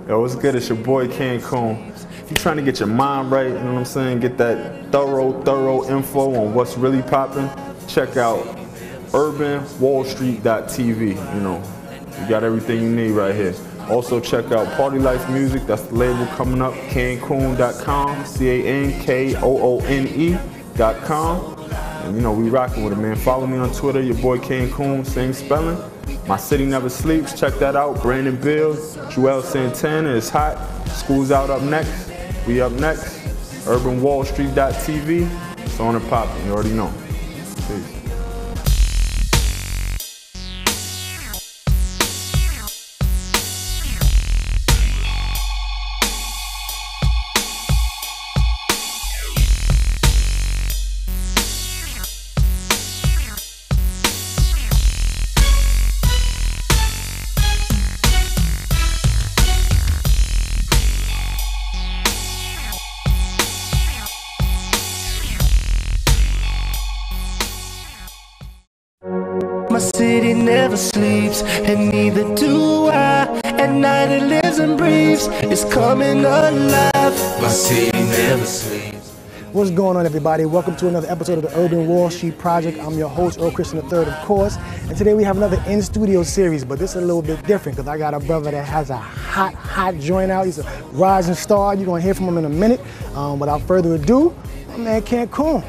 Yo, what's good? It's your boy CanKoone. If you're trying to get your mind right, you know what I'm saying, get that thorough info on what's really popping, check out urbanwallstreet.tv. You know, you got everything you need right here. Also check out Party Life Music, that's the label coming up, CanKoone.com, CanKoone.com. And you know, we rocking with it, man. Follow me on Twitter, your boy CanKoone, same spelling. My City Never Sleeps, check that out. Brandon Beal, Juelz Santana is hot. School's out up next. We up next. urbanwallstreet.tv. It's on and popping, you already know. Peace. My city never sleeps, and neither do I. At night it lives and breathes, it's coming alive. My city never sleeps. What's going on, everybody? Welcome to another episode of the Urban Wall Street Project. I'm your host, Earl Christian III, of course. And today we have another in-studio series, but this is a little bit different because I got a brother that has a hot joint out. He's a rising star. You're going to hear from him in a minute. Without further ado, my man CanKoone.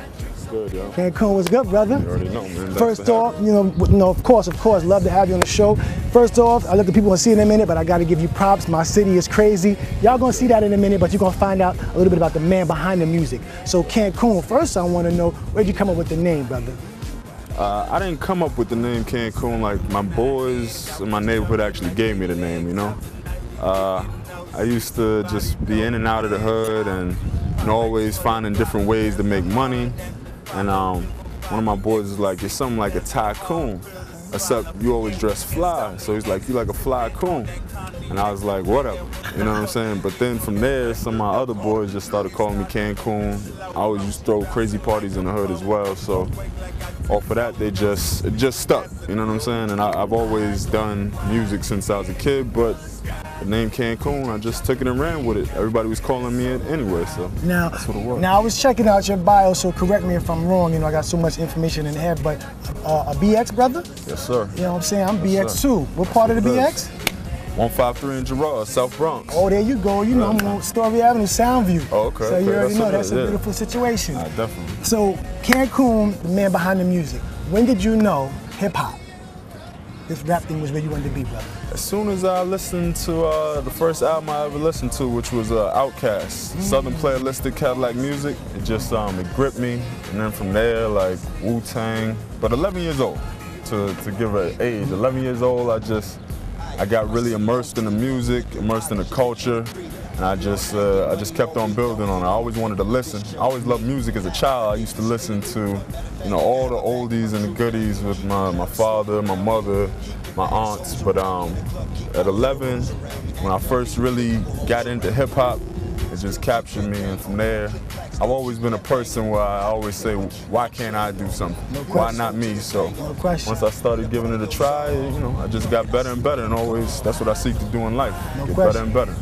Good, yo. CanKoone, what's good, brother? You already know, man. First off, you know, of course, love to have you on the show. First off, I let the people want to see in a minute, but I got to give you props. My city is crazy. Y'all gonna see that in a minute, but you're gonna find out a little bit about the man behind the music. So CanKoone, first I want to know, where'd you come up with the name, brother? I didn't come up with the name CanKoone. Like, my boys in my neighborhood actually gave me the name, you know? I used to just be in and out of the hood and always finding different ways to make money. And one of my boys is like, you're something like a tycoon, except you always dress fly. So he's like, you like a fly coon. And I was like, whatever, you know what I'm saying? But then from there, some of my other boys just started calling me CanKoone. I always used to throw crazy parties in the hood as well. So off of that, it just stuck, you know what I'm saying? And I've always done music since I was a kid, but the name CanKoone, I just took it and ran with it. Everybody was calling me it anyway, so that's what it was. Now I was checking out your bio, so correct me if I'm wrong. You know, I got so much information in the head, but a BX brother? Yes, sir. You know what I'm saying? I'm BX too. What part of the BX? 153 in Gerard, South Bronx. Oh, there you go. You know, I'm on Story Avenue, Soundview. Oh, okay. So you already know that's a yeah. beautiful situation. Definitely. So CanKoone, the man behind the music. When did you know hip hop, this rap thing, was where you wanted to be, brother? As soon as I listened to the first album I ever listened to, which was Outkast, Southern Playalistic Cadillac Music, it just it gripped me. And then from there, like Wu-Tang. But 11 years old, to give an age, 11 years old, I got really immersed in the music, immersed in the culture, and I just kept on building on it. I always wanted to listen. I always loved music as a child. I used to listen to, you know, all the oldies and the goodies with my father, my mother, my aunts. But at 11, when I first really got into hip hop, it just captured me, and from there, I've always been a person where I always say, why can't I do something? Why not me? So once I started giving it a try, you know, I just got better and better, and always that's what I seek to do in life, get better and better.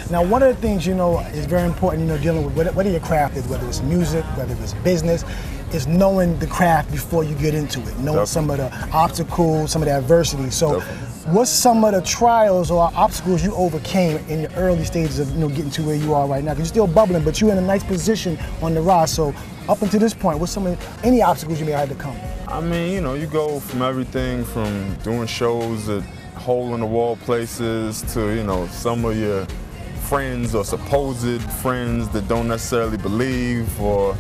Now, one of the things, you know, is very important, you know, dealing with whatever your craft is, whether it's music, whether it's business, is knowing the craft before you get into it, knowing some of the obstacles, some of the adversity. So what's some of the trials or obstacles you overcame in the early stages of, you know, getting to where you are right now? 'Cause you're still bubbling, but you're in a nice position on the rise. So up until this point, what's any obstacles you may have had to come? I mean, you know, you go from everything from doing shows at hole-in-the-wall places to, you know, some of your friends or supposed friends that don't necessarily believe, or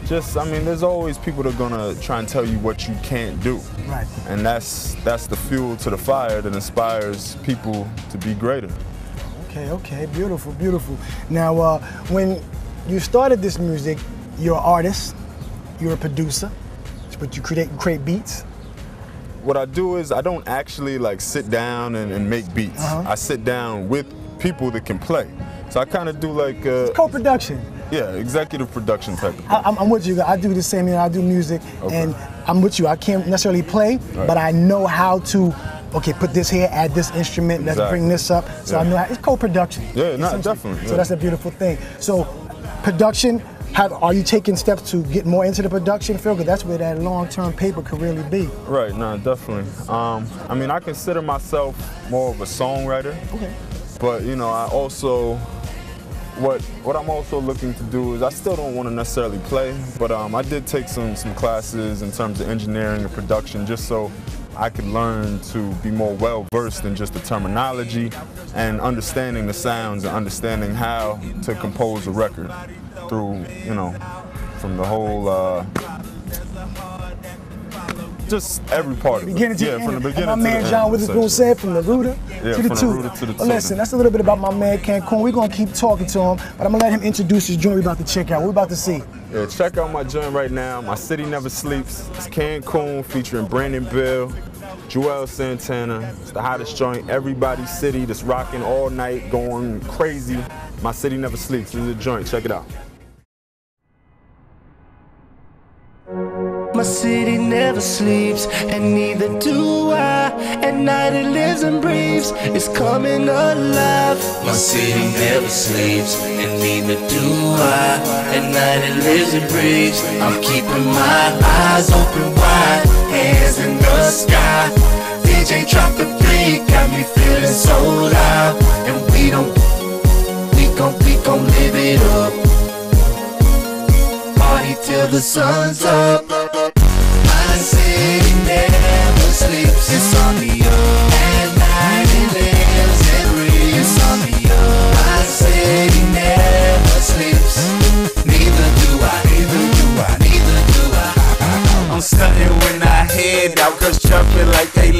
just, I mean, there's always people that are gonna try and tell you what you can't do. Right. And that's the fuel to the fire that inspires people to be greater. Okay, beautiful. Now, when you started this music, you're an artist, you're a producer, but you create beats. What I do is I don't actually like sit down and make beats. I sit down with people that can play. So I kind of do like it's co-production. Yeah, executive production type of thing. I'm with you. I do the same, you know, I do music, and I'm with you. I can't necessarily play, but I know how to okay, put this here, add this instrument, let's bring this up. So I know it's co-production. Yeah, no, definitely. So that's a beautiful thing. So production, are you taking steps to get more into the production field? Because that's where that long-term paper could really be. Right, no, definitely. I mean, I consider myself more of a songwriter. Okay. But, you know, I also, what I'm also looking to do is I still don't want to necessarily play, but I did take some classes in terms of engineering and production just so I could learn to be more well-versed in just the terminology and understanding the sounds and understanding how to compose a record through, you know, from the whole, just every part of it. Beginning to yeah, the from end. the beginning my to man the John end. Witherspoon said, from the rooter to the tutor. Well, listen, that's a little bit about my man CanKoone. We're gonna keep talking to him, but I'm gonna let him introduce his joint we're about to check out. What we're about to see. Yeah, check out my joint right now. My City Never Sleeps. It's CanKoone featuring Brandon Beal, Juelz, Santana. It's the hottest joint. Everybody's city that's rocking all night, going crazy. My City Never Sleeps. This is a joint. Check it out. My city never sleeps, and neither do I. At night it lives and breathes, it's coming alive. My city never sleeps, and neither do I. At night it lives and breathes, I'm keeping my eyes open wide, hands in the sky. DJ drop the beat, got me feeling so loud. And we gon' live it up. Party till the sun's up. My city never sleeps, it's on the up. At night it lives and breathes, it's on the up. My city never sleeps, neither do I, neither do I, neither do I. I'm stunting when I head out, cause jumping like they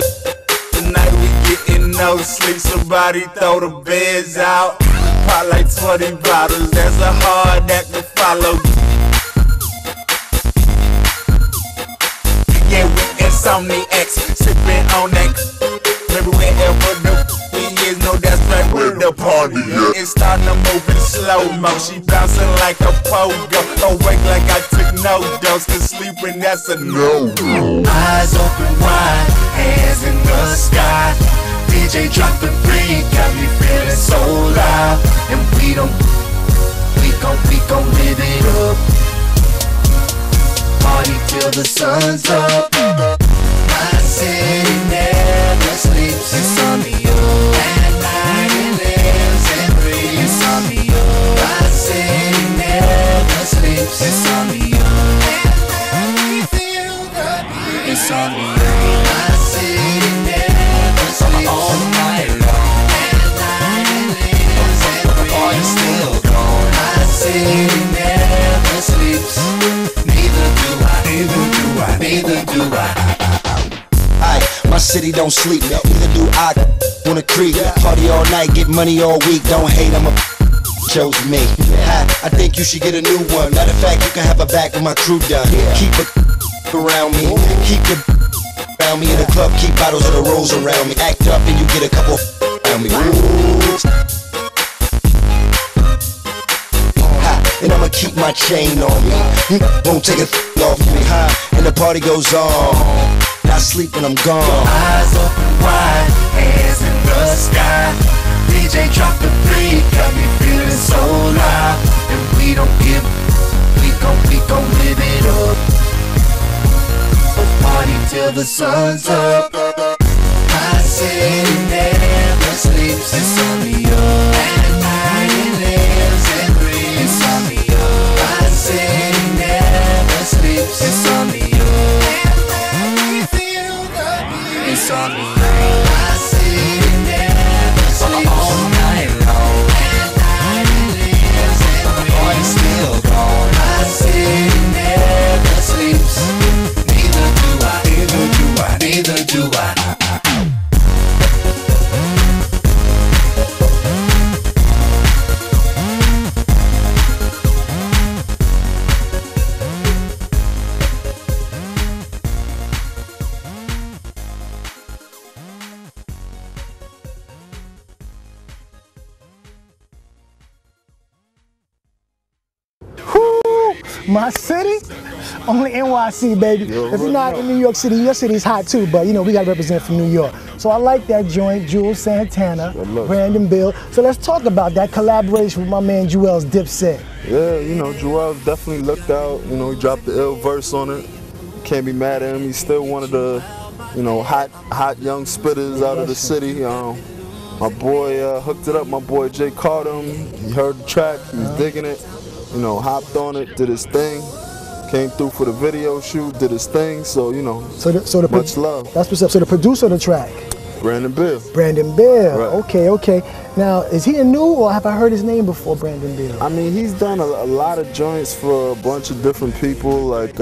tonight we getting no sleep. Somebody throw the beds out, pop like 20 bottles, that's a hard act to follow. Yeah, we insomniacs, sipping on that. Maybe wherever the is, no, that's right where the party is. It's starting to move in slow-mo, she bouncing like a pogo. Awake like I took no dose, cause sleeping that's a no. Eyes open wide, hands in the sky. DJ drop the beat, got me feeling so loud. And we gon' live it up. Party till the sun's up. My city never sleeps, it's on the up. At night it lives and breathes, it's on the up. My city never sleeps, it's on the up. At night we feel the beat, it's on the up. My city never sleeps all night long. At night it lives and breathes, party's still gone. My city never sleeps. Neither do I. Aight, my city don't sleep, neither do I. Wanna creep, party all night, get money all week. Don't hate, I'm a chose me. I think you should get a new one. Matter of fact, you can have a back with my crew done. Keep a around me, keep the around me in the club. Keep bottles of the rose around me. Act up and you get a couple around me. And I'ma keep my chain on me, won't take it off me, and the party goes on, not sleep when I'm gone. Eyes open wide, hands in the sky. DJ drop the beat, got me feeling so loud. And we gon' live it up. Party till the sun's up. My city never sleeps, it's on the up. At night it lives and breathes, it's on the up. My city never sleeps, it's on the up. At night we feel the beat, it's on the up. My city never sleeps all night long. At night it lives and breathes, party's still gone. My city never sleeps, neither do I, neither do I, neither do I. My city? Only NYC, baby. If you're not in New York City is hot too, but you know, we gotta represent from New York. So I like that joint, Juelz, Santana, Brandon Beal. So let's talk about that collaboration with my man Juelz, Dipset. Yeah, you know, Juelz definitely looked out. You know, he dropped the ill verse on it. Can't be mad at him. He's still one of the, you know, hot young spitters out of the city. My boy hooked it up. My boy Jay caught him. He heard the track. He was digging it. You know, hopped on it, did his thing. Came through for the video shoot, did his thing. So you know, much love. That's what's up. So the producer of the track, Brandon Beal. Brandon Beal. Right. Okay. Now, is he a new, or have I heard his name before, Brandon Beal? I mean, he's done a lot of joints for a bunch of different people, like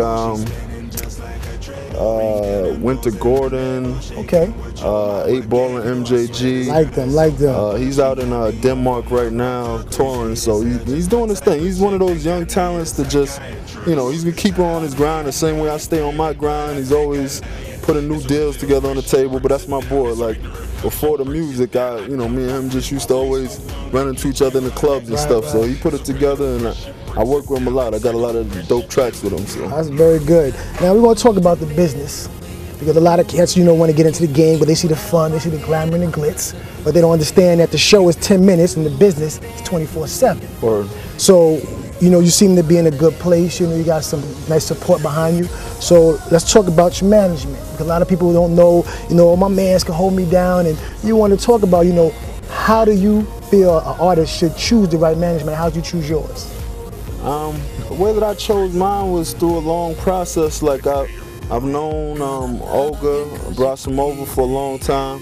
Winter Gordon, 8 Ball and MJG. Like them. He's out in Denmark right now touring, so he's doing his thing. He's one of those young talents that just, you know, he's gonna keep on his grind the same way I stay on my grind. He's always putting new deals together on the table, but that's my boy. Like, before the music, you know, me and him just used to always run into each other in the clubs and stuff. So he put it together, and I work with him a lot. I got a lot of dope tracks with him. So that's very good. Now we're gonna talk about the business, because a lot of cats, you know, want to get into the game, but they see the fun, they see the glamour and the glitz, but they don't understand that the show is 10 minutes and the business is 24/7. So, you know, you seem to be in a good place. You know, you got some nice support behind you. So let's talk about your management, because a lot of people don't know, you know, my mans can hold me down, and you want to talk about, you know, how do you feel an artist should choose the right management? How do you choose yours? The way that I chose mine was through a long process. Like I've known Olga Brasimova for a long time,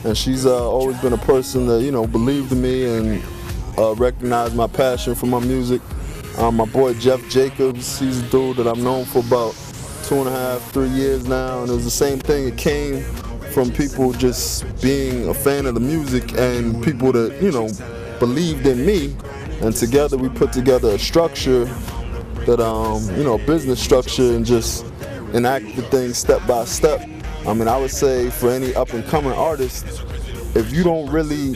and she's always been a person that, you know, believed in me and recognized my passion for my music. My boy Jeff Jacobs, he's a dude that I've known for about 2.5, 3 years now, and it was the same thing. It came from people just being a fan of the music and people that, you know, believed in me, and together we put together a structure that, you know, a business structure, and just enacted things step by step. I mean, I would say for any up and coming artist, if you don't really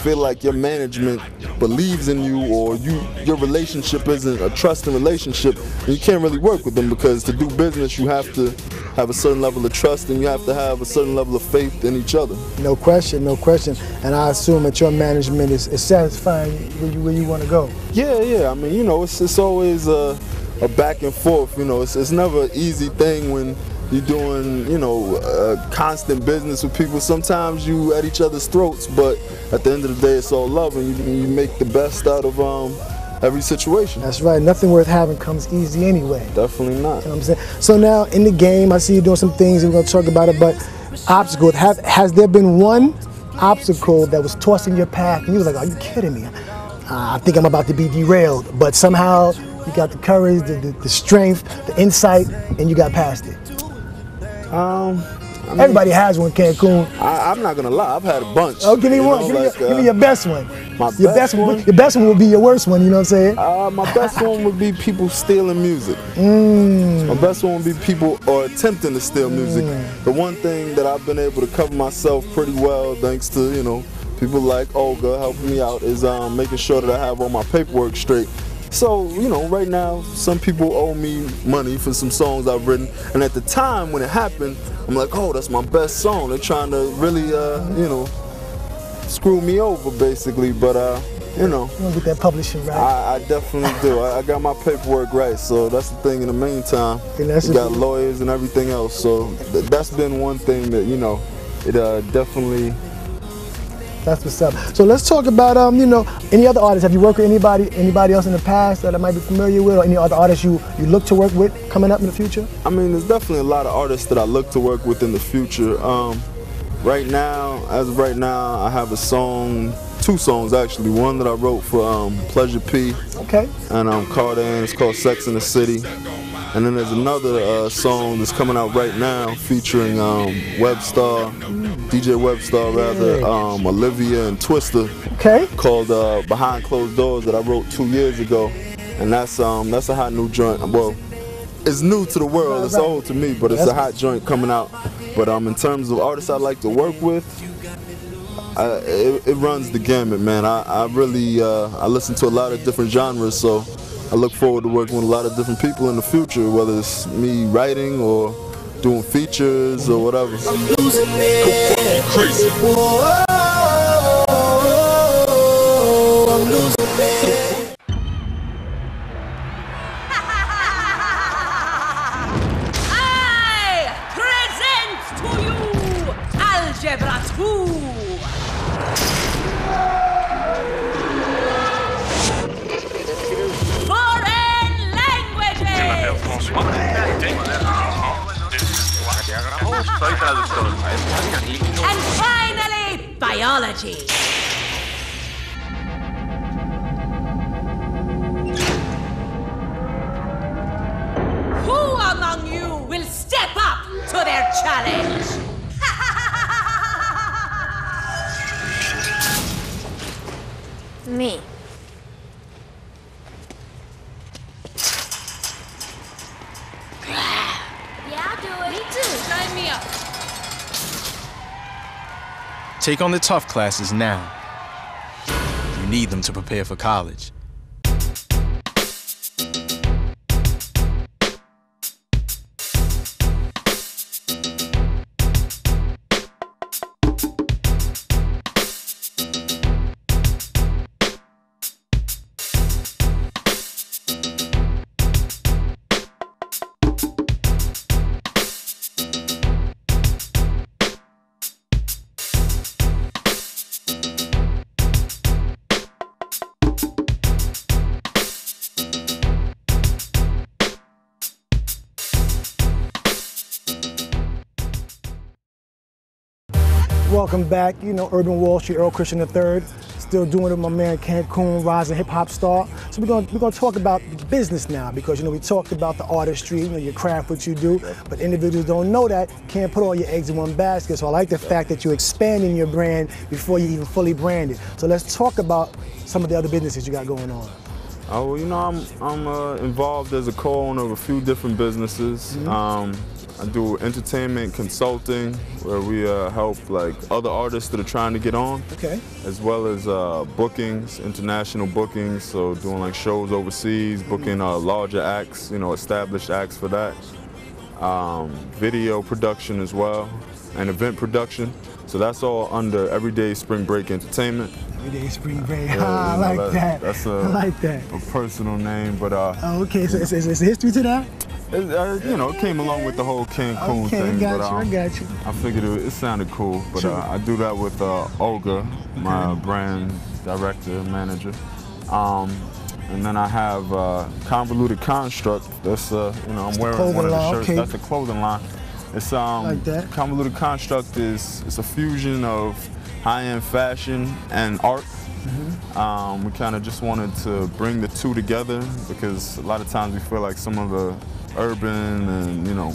feel like your management believes in you, or your relationship isn't a trusting relationship, you can't really work with them, because to do business you have to have a certain level of trust, and you have to have a certain level of faith in each other. No question. And I assume that your management is satisfying where you want to go. Yeah. I mean, you know, it's always a back and forth. You know, it's never an easy thing when you're doing, you know, constant business with people. Sometimes you at each other's throats, but at the end of the day, it's all love, and you make the best out of every situation. That's right. Nothing worth having comes easy anyway. Definitely not. You know what I'm saying? So now in the game, I see you doing some things, and we're going to talk about it, but obstacles. Has there been one obstacle that was tossed in your path, and you was like, are you kidding me? I think I'm about to be derailed, but somehow you got the courage, the strength, the insight, and you got past it. I mean, everybody has one, CanKoone. I'm not gonna lie, I've had a bunch. Oh, give me one. Give me your best one. Your best one would be your worst one. You know what I'm saying? My best one would be people stealing music. My best one would be people attempting to steal music. The one thing that I've been able to cover myself pretty well, thanks to, you know, people like Olga helping me out, is making sure that I have all my paperwork straight. So, you know, right now, some people owe me money for some songs I've written, and at the time when it happened, I'm like, oh, that's my best song. They're trying to really, you know, screw me over, basically, but, you know. You don't get that publishing right. I definitely do. I got my paperwork right, so that's the thing. In the meantime, we got lawyers and everything else, so that's been one thing that, you know, it definitely... That's what's up. So let's talk about, you know, any other artists. Have you worked with anybody else in the past that I might be familiar with, or any other artists you look to work with coming up in the future? I mean, there's definitely a lot of artists that I look to work with in the future. Right now, as of right now, I have a song, 2 songs actually. One that I wrote for Pleasure P. Okay. And Cardan. It's called Sex in the City. And then there's another song that's coming out right now featuring Webstar, DJ Webstar rather, Olivia and Twister. Okay. Called Behind Closed Doors that I wrote 2 years ago, and that's a hot new joint. Well, it's new to the world. It's old to me, but it's a hot joint coming out. But in terms of artists I like to work with, it runs the gamut, man. I really I listen to a lot of different genres, so I look forward to working with a lot of different people in the future, whether it's me writing or doing features or whatever. I'm losing it. Crazy. Whoa, I'm losing it. I present to you Algebra 2. Foreign languages. And finally, biology. Who among you will step up to their challenge? Me. Yeah, I'll do it. Me too. Sign me up. Take on the tough classes now. You need them to prepare for college. Welcome back. You know, Urban Wall Street, Earl Christian III. Still doing it with my man CanKoone, rising hip hop star. So we're gonna talk about the business now, because you know we talked about the artistry, you know, your craft, what you do, but individuals don't know that. Can't put all your eggs in one basket. So I like the fact that you're expanding your brand before you even fully brand it. So let's talk about some of the other businesses you got going on. Oh, well, you know, I'm involved as a co-owner of a few different businesses. I do entertainment consulting, where we help like other artists that are trying to get on, as well as bookings, international bookings. So doing like shows overseas, booking larger acts, you know, established acts for that. Video production as well, and event production. So that's all under Everyday Spring Break Entertainment. Everyday Spring Break. I like that. That's I like that. a personal name, but oh, okay, so it's a history to that? You know, it came along with the whole CanKoone thing. I got you. I figured it sounded cool, but I do that with Olga, my brand director, manager. And then I have Convoluted Construct. That's you know, I'm wearing one of the shirts. That's a clothing line. It's like that. Convoluted Construct it's a fusion of high-end fashion and art. We kind of just wanted to bring the two together, because a lot of times we feel like some of the urban and, you know,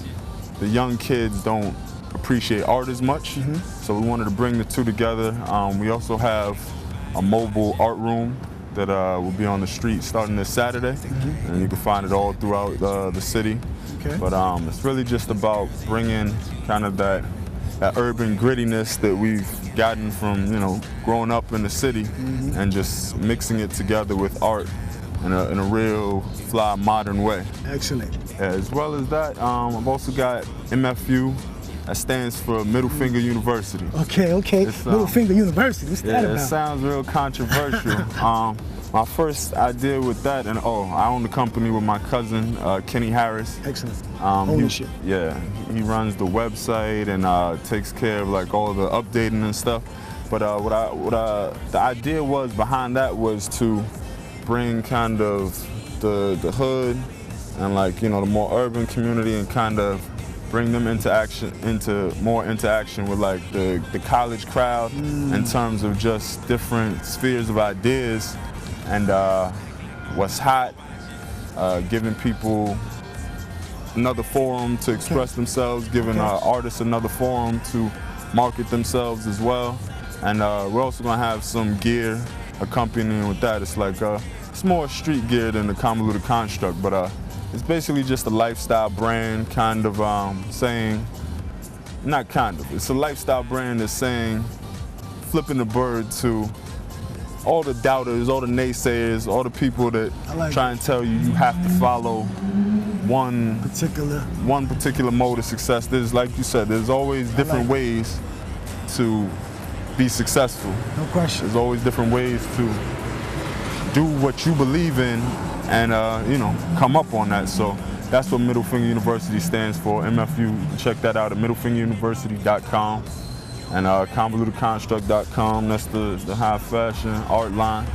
the young kids don't appreciate art as much. So we wanted to bring the two together. We also have a mobile art room that will be on the street starting this Saturday, and you can find it all throughout the city. But it's really just about bringing kind of that urban grittiness that we've gotten from, you know, growing up in the city, and just mixing it together with art in a real fly modern way. Excellent. As well as that, I've also got MFU. That stands for Middle Finger University. Okay. Middle Finger University. What's that about? It sounds real controversial. My first idea with that, and I own the company with my cousin, Kenny Harris. Excellent. Ownership. He runs the website and takes care of like all the updating and stuff. But the idea was behind that was to bring kind of the hood and, like, you know, the more urban community, and kind of bring them into more interaction with like the college crowd in terms of just different spheres of ideas and what's hot, giving people another forum to express themselves, giving artists another forum to market themselves as well. And we're also gonna have some gear accompanying with that. It's like it's more street gear than the Convoluted Construct, but it's basically just a lifestyle brand, kind of saying, not kind of, it's a lifestyle brand that's saying, flipping the bird to all the doubters, all the naysayers, all the people that try and tell you you have to follow one particular mode of success. There's, like you said, there's always different ways to be successful. No question. There's always different ways to do what you believe in and you know, come up on that. So that's what Middle Finger University stands for. MFU. Check that out at middlefingeruniversity.com and convolutedconstruct.com. That's the high fashion art line.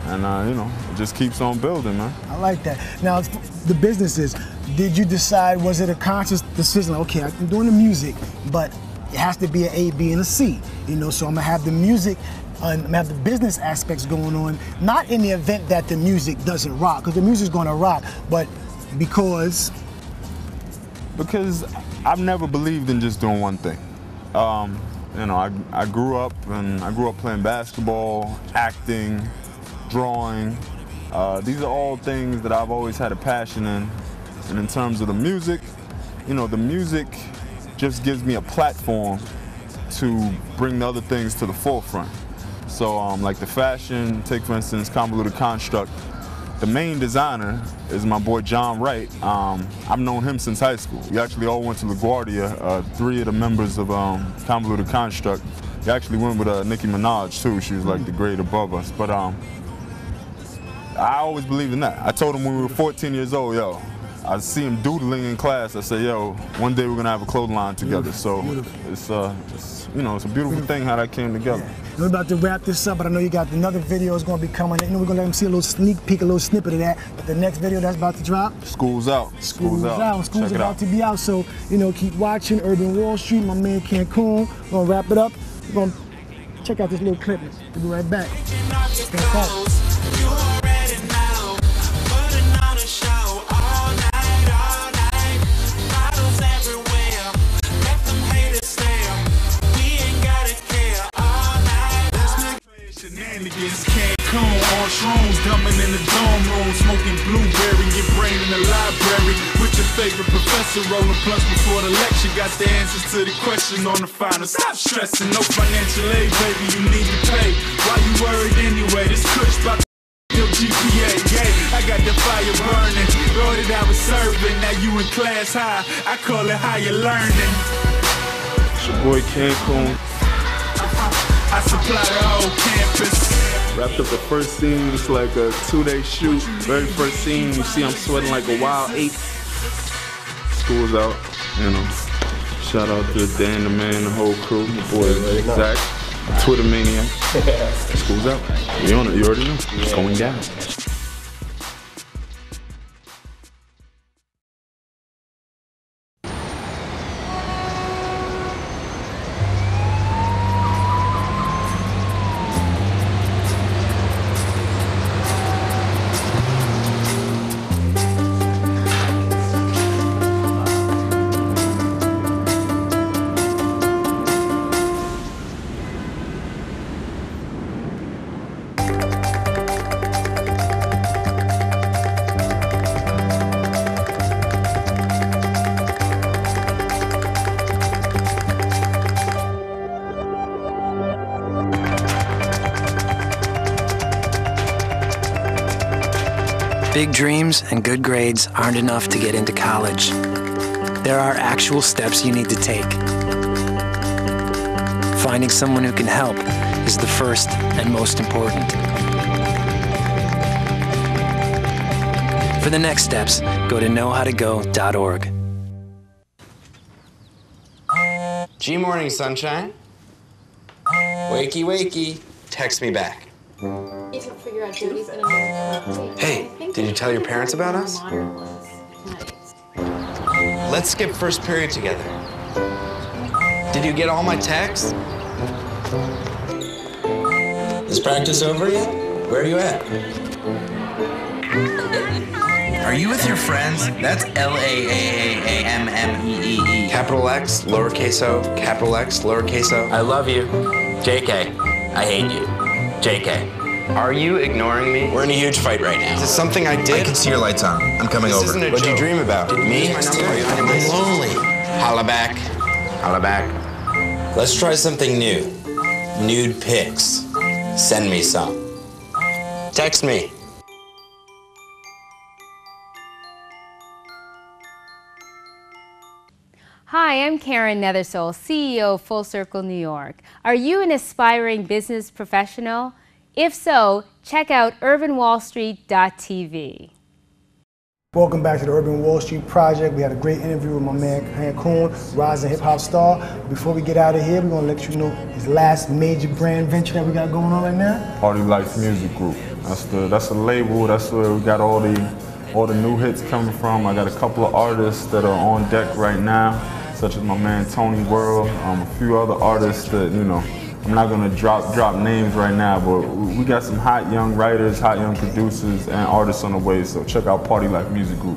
And you know, it just keeps on building, man. I like that. Now, the businesses, did you decide, was it a conscious decision? Okay, I'm doing the music, but it has to be an A, B, and a C. You know, so I'm gonna have the music, I'm gonna have the business aspects going on, not in the event that the music doesn't rock, because the music's gonna rock, but because I've never believed in just doing one thing. You know, I grew up playing basketball, acting, drawing. These are all things that I've always had a passion in. And in terms of the music, you know, the music just gives me a platform to bring the other things to the forefront. So like the fashion, take for instance Convoluted Construct, the main designer is my boy John Wright. I've known him since high school. We actually all went to LaGuardia. 3 of the members of Convoluted Construct. We actually went with Nicki Minaj too. She was like the grade above us. But I always believed in that. I told him when we were 14 years old, yo, I see him doodling in class. I said, yo, one day we're gonna have a clothing line together. So it's you know, it's a beautiful thing how that came together. Yeah. We're about to wrap this up, but I know you got another video is going to be coming. You know, we're going to let them see a little sneak peek, a little snippet of that. But the next video that's about to drop, School's out. School's out. School's about to be out. So, you know, keep watching Urban Wall Street. My man CanKoone. We're going to wrap it up. We're going to check out this little clip. We'll be right back. CanKoone on shrooms, dumbing in the dorm room, smoking blueberry, your brain in the library with your favorite professor, rolling plus before the lecture. Got the answers to the question on the final. Stop stressing, no financial aid, baby, you need to pay. Why you worried anyway? This kush about your GPA, yeah. I got the fire burning, Lord that I was serving. Now you in class high, I call it higher learning. It's your boy CanKoone. I supply the whole campus. Wrapped up the first scene, it's like a 2-day shoot. Very first scene, you see I'm sweating like a wild ape. School's out, you know. Shout out to Dan the Man, the whole crew, my boy Zach, Twitter Maniac. School's out. You on it, you already know. It's going down. Big dreams and good grades aren't enough to get into college. There are actual steps you need to take. Finding someone who can help is the first and most important. For the next steps, go to knowhowtogo.org. G morning, sunshine. Wakey, wakey. Text me back. Hey, did you tell your parents about us? Let's skip first period together. Did you get all my texts? Is practice over yet? Where are you at? Are you with your friends? That's L-A-A-A-A-M-M-E-E-E. Capital X, lowercase o, capital X, lowercase o. I love you. JK, I hate you. JK. Are you ignoring me? We're in a huge fight right now. Is this something I did? I can see your lights on. I'm coming over. What'd you dream about? Me? I'm lonely. Holla back. Holla back. Let's try something new. Nude pics. Send me some. Text me. Hi, I'm Karen Nethersole, CEO of Full Circle New York. Are you an aspiring business professional? If so, check out urbanwallstreet.tv. Welcome back to the Urban Wall Street Project. We had a great interview with my man CanKoone, rising hip-hop star. Before we get out of here, we're going to let you know his last major brand venture that we got going on right now. Party Life Music Group. That's the label. That's where we got all the new hits coming from. I got a couple of artists that are on deck right now, such as my man Tony World, a few other artists that, you know, I'm not gonna drop names right now, but we got some hot young writers, hot young producers, and artists on the way. So check out Party Life Music Group.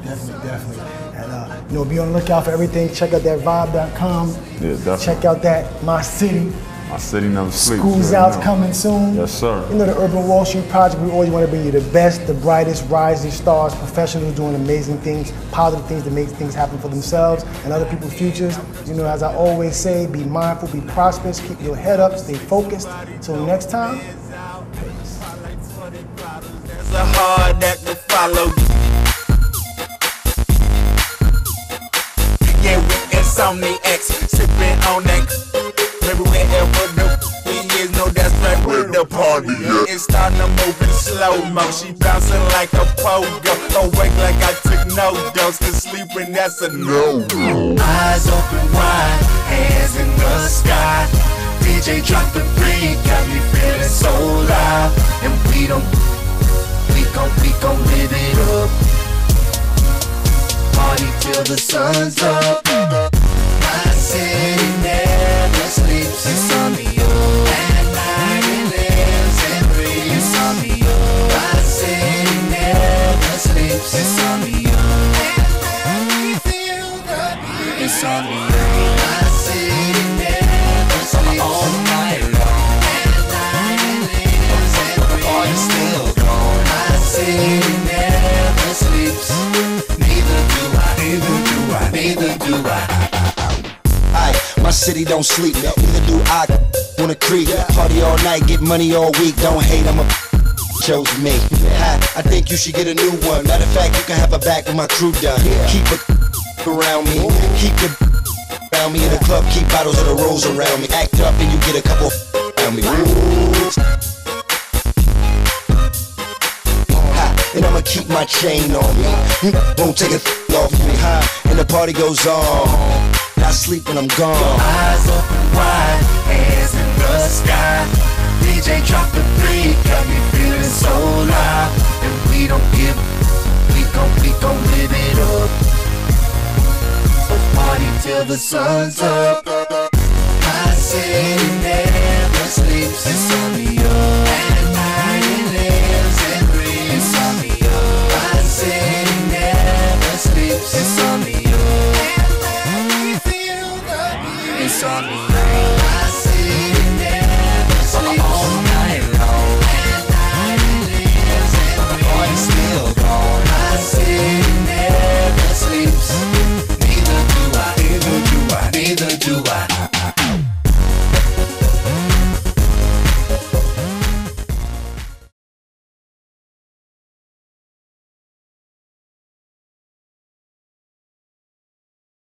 Definitely. And you know, be on the lookout for everything. Check out that vibe.com. Yeah, definitely. Check out that My City. My City never sleeps. School's out's coming soon. Yes, sir. You know, the Urban Wall Street Project, we always want to bring you the best, the brightest, rising stars, professionals doing amazing things, positive things that make things happen for themselves and other people's futures. You know, as I always say, be mindful, be prosperous, keep your head up, stay focused. Till next time, peace. There's a hard act to follow. Yeah, we insomniacs, sipping on that. Everywhere ever the is no, that's right where the party is. It's starting to move in slow-mo. She bouncing like a pogo. Awake like I took no dose. Cause sleeping, that's a no. Eyes open wide, hands in the sky. DJ drop the beat, got me feeling so loud. And we gon' live it up. Party till the sun's up. My city never sleeps. It's on the at night it lives and breathes. It's on the my city never sleeps. It's on the and we feel the beat. It's on the my city never sleeps all night long. At night it lives and breathes. The party's still going. My city never sleeps. Neither do I. My city don't sleep, neither do I. Wanna creep, party all night, get money all week. Don't hate, I'm a chose me. I think you should get a new one. Matter of fact, you can have a back with my crew done. Keep it around me, keep the around me in the club. Keep bottles of the rose around me. Act up and you get a couple around me. And I'ma keep my chain on me. Won't take a off me. And the party goes on. I sleep when I'm gone. Eyes open wide, hands in the sky. DJ drop the beat, got me feeling so loud. And we gon' live it up. Party till the sun's up. My city never sleeps. It's on the at night it lives and breathes. It's on the my city never sleeps. It's on the it's on me.